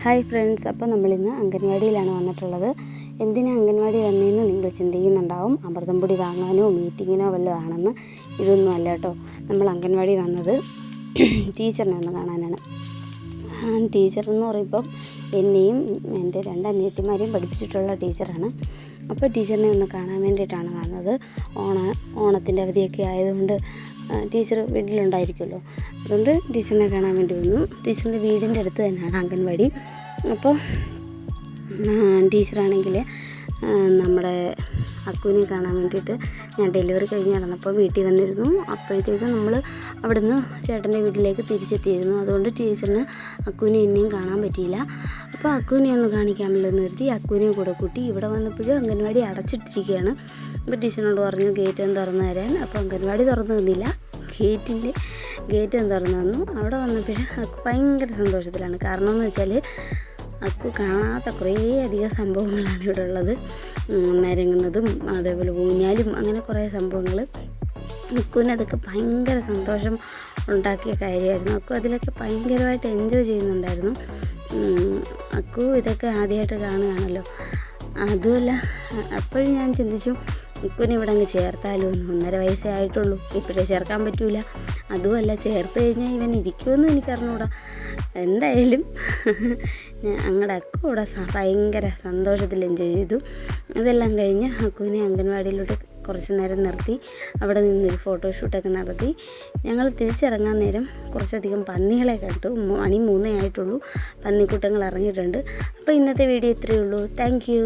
Hi friends, അപ്പോൾ നമ്മളിന്ന് അംഗൻവാടിയിലാണ് വന്നിട്ടുള്ളത്. എന്തിനാണ് അംഗൻവാടി വന്നതെന്ന് നിങ്ങൾ ചിന്തിക്കുന്നുണ്ടാവും. അമൃതം പൊടി വാങ്ങാനോ മീറ്റിങ്ങിനോ വല്ലതും ആണെന്ന്. ഇതൊന്നും അല്ല കേട്ടോ. നമ്മൾ അംഗൻവാടി വന്നത് ടീച്ചറിനെ ഒന്ന് കാണാനാണ്. ടീച്ചർ എന്ന് പറയുമ്പം എന്നെയും എൻ്റെ 2 അനിയത്തിമാരെയും പഠിപ്പിച്ചിട്ടുള്ള ടീച്ചറാണ്. അപ്പോൾ ടീച്ചറിനെ ഒന്ന് കാണാൻ വേണ്ടിയിട്ടാണ് വന്നത്. ഓണത്തിൻ്റെ അവധിയൊക്കെ ആയതുകൊണ്ട് ടീച്ചർ വീട്ടിലുണ്ടായിരിക്കുമല്ലോ, അതുകൊണ്ട് ടീച്ചറിനെ കാണാൻ വേണ്ടി വന്നു. ടീച്ചറിൻ്റെ വീടിൻ്റെ അടുത്ത് തന്നെയാണ് അംഗൻവാടി. അപ്പോൾ ടീച്ചറാണെങ്കിൽ നമ്മുടെ അക്കുവിനെ കാണാൻ വേണ്ടിയിട്ട് ഞാൻ ഡെലിവറി കഴിഞ്ഞ് നടന്നപ്പോൾ വീട്ടിൽ വന്നിരുന്നു. അപ്പോഴത്തേക്കും നമ്മൾ അവിടുന്ന് ചേട്ടൻ്റെ വീട്ടിലേക്ക് തിരിച്ചെത്തിയിരുന്നു. അതുകൊണ്ട് ടീച്ചറിന് അക്കുവിനെ എന്നെയും കാണാൻ പറ്റിയില്ല. അപ്പോൾ അക്കുവിനെ ഒന്ന് കാണിക്കാമല്ലോ എന്ന് കരുതി അക്കുവിനെയും കൂടെ കൂട്ടി ഇവിടെ വന്നപ്പോഴും അംഗൻവാടി അടച്ചിട്ടിരിക്കുകയാണ്. അപ്പോൾ ടീച്ചറിനോട് പറഞ്ഞു ഗേറ്റ് ഒന്ന് തുറന്നു തരാൻ. അപ്പോൾ അംഗൻവാടി തുറന്നു തന്നില്ല, ഗേറ്റ് ഒന്ന് തുറന്നു തന്നു. അവിടെ വന്നപ്പോൾ അക്കു ഭയങ്കര സന്തോഷത്തിലാണ്. കാരണം എന്ന് വെച്ചാൽ അക്കു കാണാത്ത കുറേ അധികം സംഭവങ്ങളാണ് ഇവിടെ ഉള്ളത്. നരങ്ങുന്നതും അതേപോലെ ഊഞ്ഞാലും അങ്ങനെ കുറേ സംഭവങ്ങൾ. അക്കുവിന് അതൊക്കെ ഭയങ്കര സന്തോഷം ഉണ്ടാക്കിയ കാര്യമായിരുന്നു. അക്കു അതിലൊക്കെ ഭയങ്കരമായിട്ട് എൻജോയ് ചെയ്യുന്നുണ്ടായിരുന്നു. അക്കു ഇതൊക്കെ ആദ്യമായിട്ട് കാണുകയാണല്ലോ. അതുമല്ല, അപ്പോഴും ഞാൻ ചിന്തിച്ചു അക്കുവിനെ ഇവിടെ അങ്ങ് ചേർത്താലോ എന്ന്. 1.5 വയസ്സേ ആയിട്ടുള്ളൂ, ഇപ്പോഴേ ചേർക്കാൻ പറ്റൂല. അതുമല്ല, ചേർത്ത് കഴിഞ്ഞാൽ ഇവൻ ഇരിക്കുമെന്നും എനിക്കറിഞ്ഞൂടാ. എന്തായാലും ഞങ്ങളുടെ അക്കു ഇവിടെ ഭയങ്കര സന്തോഷത്തിൽ എൻജോയ് ചെയ്തു. അതെല്ലാം കഴിഞ്ഞ് അക്കുവിനെ അംഗൻവാടിയിലോട്ട് കുറച്ച് നേരം നിർത്തി. അവിടെ നിന്നൊരു ഫോട്ടോഷൂട്ടൊക്കെ നടത്തി. ഞങ്ങൾ തിരിച്ചിറങ്ങാൻ നേരം കുറച്ചധികം പന്നികളെ കണ്ടു. 3 മണി ആയിട്ടുള്ളൂ, പന്നിക്കൂട്ടങ്ങൾ ഇറങ്ങിയിട്ടുണ്ട്. അപ്പോൾ ഇന്നത്തെ വീഡിയോ ഇത്രയേ ഉള്ളൂ. Thank you.